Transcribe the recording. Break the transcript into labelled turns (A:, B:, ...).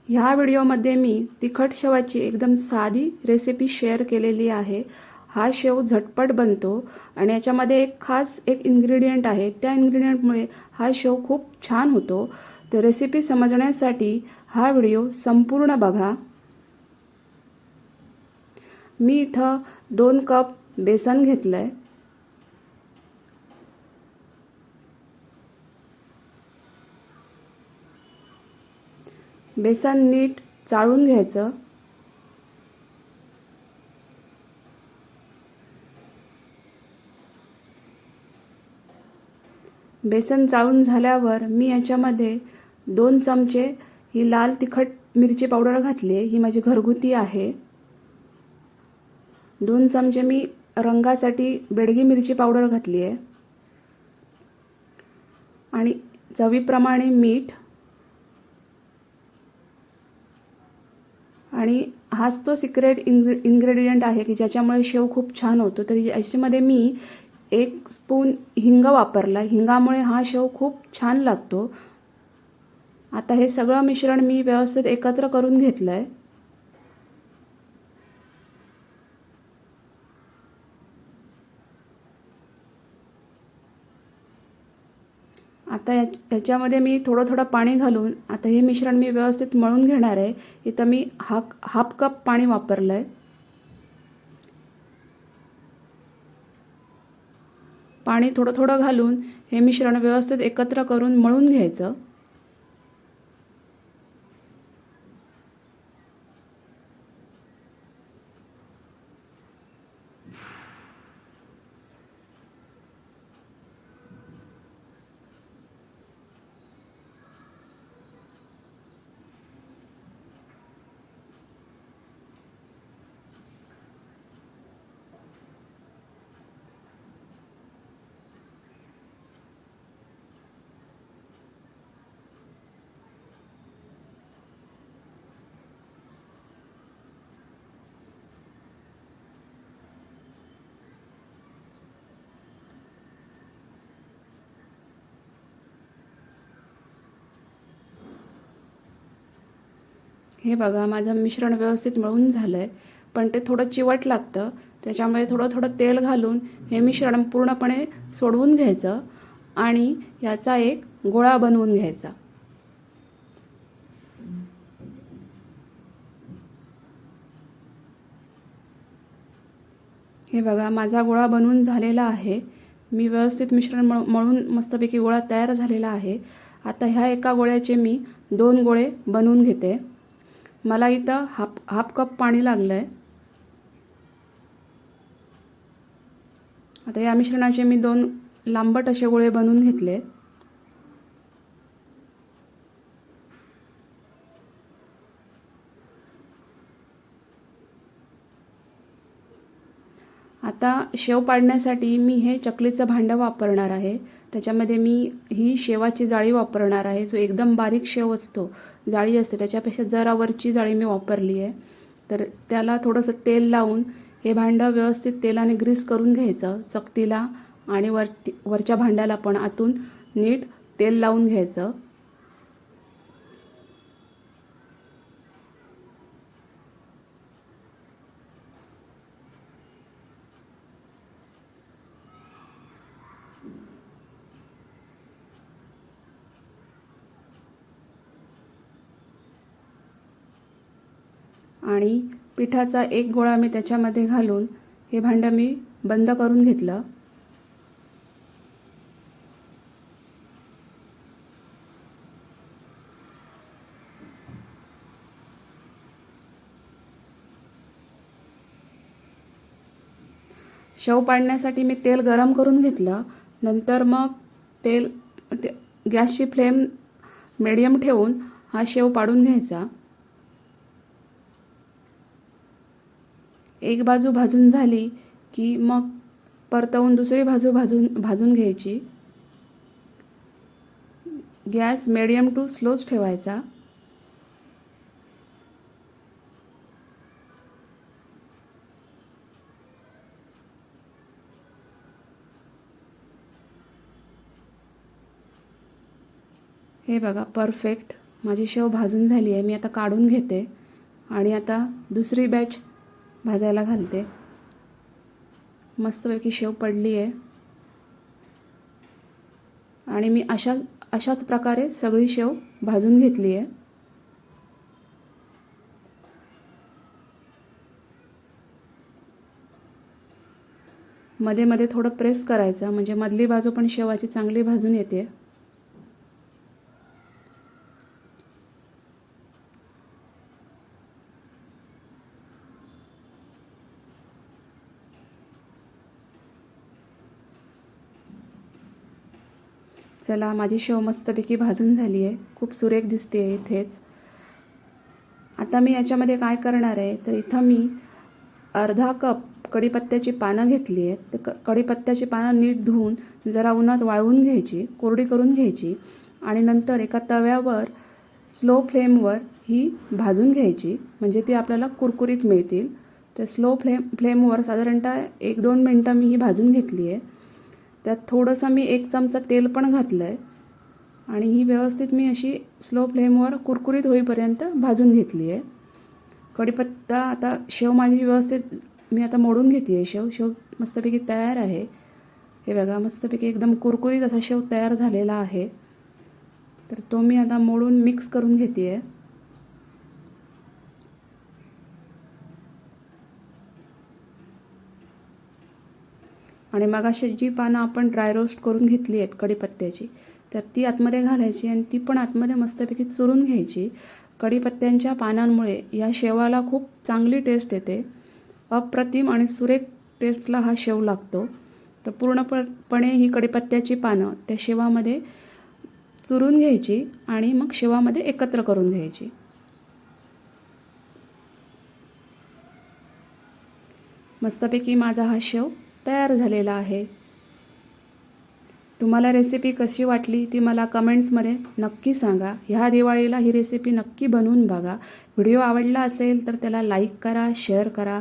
A: ह्या व्हिडिओमध्ये मी तिखट शेवाची एकदम साधी रेसिपी शेअर केलेली आहे। हा शेव झटपट बनतो आणि याच्यामध्ये एक खास इन्ग्रेडियंट आहे, त्या इन्ग्रेडियंटमुळे हा शेव खूप छान होतो। तर रेसिपी समजण्यासाठी हा व्हिडिओ संपूर्ण बघा। मी इथं 2 कप बेसन घेतलंय। बेसन नीट चाळून घ्यायचं। बेसन चाळून झाल्यावर मी याच्यामध्ये 2 चमचे ही लाल तिखट मिरची पावडर घातली आहे। ही माझी घरगुती आहे। 2 चमचे मी रंगासाठी बेडगी मिरची पावडर घातली आहे आणि चवीप्रमाणे मीठ आणि हाच तो सिक्रेट इन्ग्रेडियंट आहे की ज्याच्यामुळे शेव खूप छान होतो। तर याच्यामध्ये मी 1 स्पून हिंग वापरला। हिंगामुळे हा शेव खूप छान लागतो। आता हे सगळं मिश्रण मी व्यवस्थित एकत्र करून घेतलंय। आता याच्यामध्ये मी थोडं पाणी घालून आता हे मिश्रण मी व्यवस्थित मळून घेणार आहे। इथं मी हाफ कप पाणी वापरलंय। पाणी थोडं घालून हे मिश्रण व्यवस्थित एकत्र करून मळून घ्यायचं। हे बघा माझं मिश्रण व्यवस्थित मळून झालंय, पण ते थोडं चिवट लागतं। त्याच्यामुळे थोडं तेल घालून हे मिश्रण पूर्णपणे सोडवून घ्यायचं आणि याचा एक गोळा बनवून घ्यायचा। हे बघा माझा गोळा बनवून झालेला आहे। मी व्यवस्थित मिश्रण मळून मस्तपैकी गोळा तयार झालेला आहे। आता ह्या एका गोळ्याचे मी 2 गोळे बनवून घेते। मला इथं हाफ कप पाणी लागलंय। आता या मिश्रणाचे मी 2 लांबट असे गोळे बनवून घेतले। आता शेव पाडण्यासाठी मी हे चकलीचं भांडं वापरणार आहे। त्याच्यामध्ये मी ही शेवाची जाळी वापरणार आहे। जो एकदम बारीक शेव असतो, जाळी असते त्याच्यापेक्षा जरा वरची जाळी मी वापरली आहे। तर त्याला थोडंसं तेल लावून हे भांडं व्यवस्थित तेलाने ग्रीस करून घ्यायचं चकतीला आणि वरच्या भांड्याला पण आतून नीट तेल लावून घ्यायचं। आणि पिठाचा एक गोळा मी त्याच्यामध्ये घालून हे भांडं मी बंद करून घेतलं। शेव पाडण्यासाठी मी तेल गरम करून घेतलं। नंतर मग गॅसची फ्लेम मीडियम ठेवून हा शेव पाडून घ्यायचा। एक बाजू भाजून झाली की मग परतवून दुसरी बाजू भाजून घ्यायची। गॅस मीडियम टू स्लोच ठेवायचा। हे बघा परफेक्ट माझी शेव भाजून झाली आहे. मी आता काढून घेते आणि आता दुसरी बॅच भाजायला घालते. मस्तपैकी शेव पडली आहे आणि मी अशाच प्रकारे सगळी शेव भाजून घेतली आहे. मध्ये मध्ये थोडं प्रेस करायचं म्हणजे मधली बाजू पण शेवाची चांगली भाजून येते. चला, माझी शेव मस्तपैकी भाजून झाली आहे. खूप सुरेख दिसते आहे इथेच. आता मी याच्यामध्ये काय करणार आहे तर इथं मी अर्धा कप कढीपत्त्याची पानं घेतली आहेत. ते कढीपत्त्याची पानं नीट धुवून जरा उन्हात वाळवून घ्यायची, कोरडी करून घ्यायची आणि नंतर एका तव्यावर स्लो फ्लेमवर ही भाजून घ्यायची म्हणजे ती आपल्याला कुरकुरीत मिळतील. तर स्लो फ्लेमवर साधारणतः 1-2 मिनटं मी ही भाजून घेतली आहे. त्यात थोडंसं मी 1 चमचा तेल पण घातलं आहे आणि ही व्यवस्थित मी अशी स्लो फ्लेमवर कुरकुरीत होईपर्यंत भाजून घेतली आहे. कढीपत्ता आता शेव माझी व्यवस्थित मी आता मोडून घेते आहे. शेव मस्तपैकी तयार आहे. हे बघा, मस्तपैकी एकदम कुरकुरीत असा शेव तयार झालेला आहे. तर तो मी आता मोडून मिक्स करून घेते आहे. आणि मगाशी जी पानं आपण ड्राय रोस्ट करून घेतली आहेत कढीपत्त्याची तर ती आतमध्ये घालायची आणि ती पण आतमध्ये मस्तपैकी चुरून घ्यायची. कढीपत्त्यांच्या पानांमुळे या शेवाला खूप चांगली टेस्ट येते. अप्रतिम आणि सुरेख टेस्टला हा शेव लागतो. तर पूर्णपणे ही कढीपत्त्याची पानं त्या शेवामध्ये चुरून घ्यायची आणि मग शेवामध्ये एकत्र करून घ्यायची. मस्तपैकी माझा हा शेव तयार झालेला आहे. तुम्हाला रेसिपी कशी वाटली ती मला कमेंट्समध्ये नक्की सांगा. ह्या दिवाळीला ही रेसिपी नक्की बनवून बघा. व्हिडिओ आवडला असेल तर त्याला लाईक करा, शेअर करा